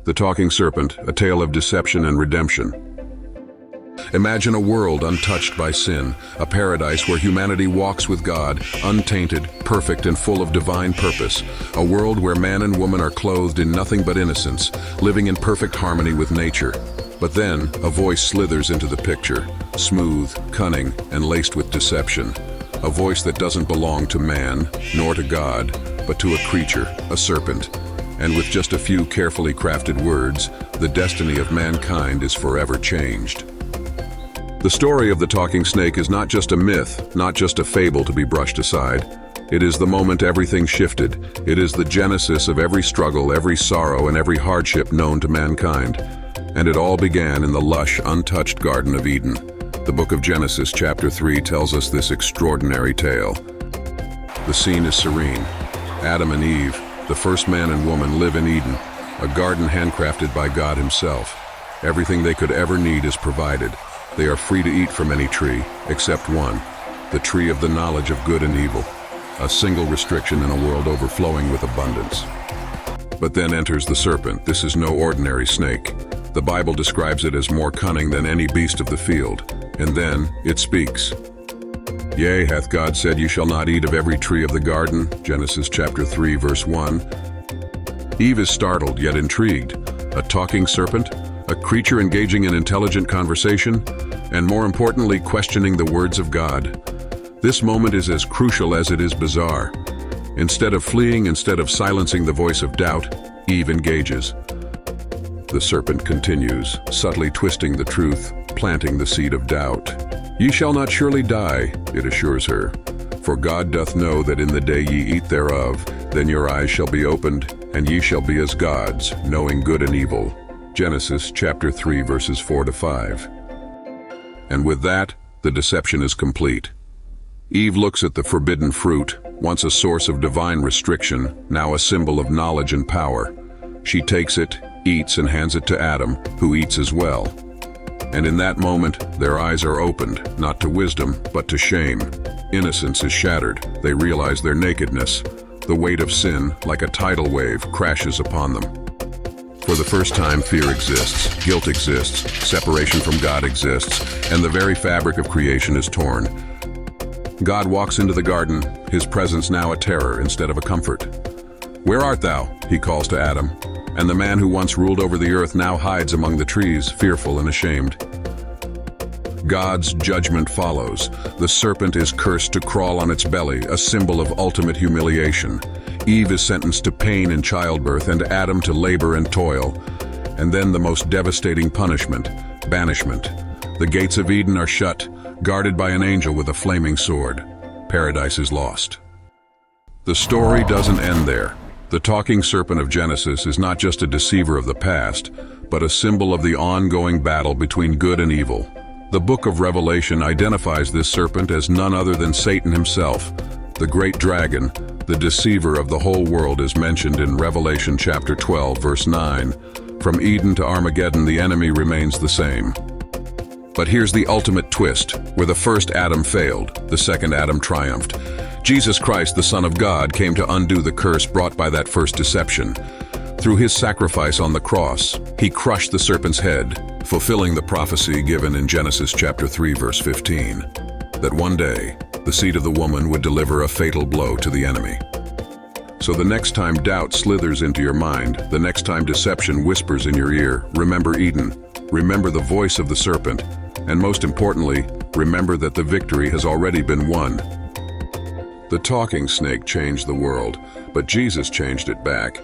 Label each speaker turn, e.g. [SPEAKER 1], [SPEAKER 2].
[SPEAKER 1] The Talking Serpent, a tale of deception and redemption. Imagine a world untouched by sin, a paradise where humanity walks with God, untainted, perfect, and full of divine purpose. A world where man and woman are clothed in nothing but innocence, living in perfect harmony with nature. But then, a voice slithers into the picture, smooth, cunning, and laced with deception. A voice that doesn't belong to man, nor to God, but to a creature, a serpent. And with just a few carefully crafted words, the destiny of mankind is forever changed. The story of the talking snake is not just a myth, not just a fable to be brushed aside. It is the moment everything shifted. It is the genesis of every struggle, every sorrow, and every hardship known to mankind. And it all began in the lush, untouched Garden of Eden. The book of Genesis, chapter 3, tells us this extraordinary tale. The scene is serene. Adam and Eve, the first man and woman, live in Eden, a garden handcrafted by God himself. Everything they could ever need is provided. They are free to eat from any tree, except one, the tree of the knowledge of good and evil, a single restriction in a world overflowing with abundance. But then enters the serpent. This is no ordinary snake. The Bible describes it as more cunning than any beast of the field. And then it speaks. Yea, hath God said, ye shall not eat of every tree of the garden? Genesis chapter 3, verse 1. Eve is startled, yet intrigued. A talking serpent? A creature engaging in intelligent conversation? And more importantly, questioning the words of God. This moment is as crucial as it is bizarre. Instead of fleeing, instead of silencing the voice of doubt, Eve engages. The serpent continues, subtly twisting the truth, planting the seed of doubt. Ye shall not surely die, it assures her. For God doth know that in the day ye eat thereof, then your eyes shall be opened, and ye shall be as gods, knowing good and evil. Genesis chapter 3, verses 4 to 5. And with that, the deception is complete. Eve looks at the forbidden fruit, once a source of divine restriction, now a symbol of knowledge and power. She takes it, eats, and hands it to Adam, who eats as well. And in that moment, their eyes are opened, not to wisdom, but to shame. Innocence is shattered. They realize their nakedness. The weight of sin, like a tidal wave, crashes upon them. For the first time, fear exists, guilt exists, separation from God exists, and the very fabric of creation is torn. God walks into the garden, his presence now a terror instead of a comfort. Where art thou? He calls to Adam. And the man who once ruled over the earth now hides among the trees, fearful and ashamed. God's judgment follows. The serpent is cursed to crawl on its belly, a symbol of ultimate humiliation. Eve is sentenced to pain in childbirth, and Adam to labor and toil. And then the most devastating punishment, banishment. The gates of Eden are shut, guarded by an angel with a flaming sword. Paradise is lost. The story doesn't end there. The talking serpent of Genesis is not just a deceiver of the past, but a symbol of the ongoing battle between good and evil. The book of Revelation identifies this serpent as none other than Satan himself. The great dragon, the deceiver of the whole world, is mentioned in Revelation chapter 12, verse 9. From Eden to Armageddon, the enemy remains the same. But here's the ultimate twist. Where the first Adam failed, the second Adam triumphed. Jesus Christ, the Son of God, came to undo the curse brought by that first deception. Through his sacrifice on the cross, he crushed the serpent's head, fulfilling the prophecy given in Genesis chapter 3, verse 15, that one day, the seed of the woman would deliver a fatal blow to the enemy. So the next time doubt slithers into your mind, the next time deception whispers in your ear, remember Eden, remember the voice of the serpent, and most importantly, remember that the victory has already been won. The talking snake changed the world, but Jesus changed it back.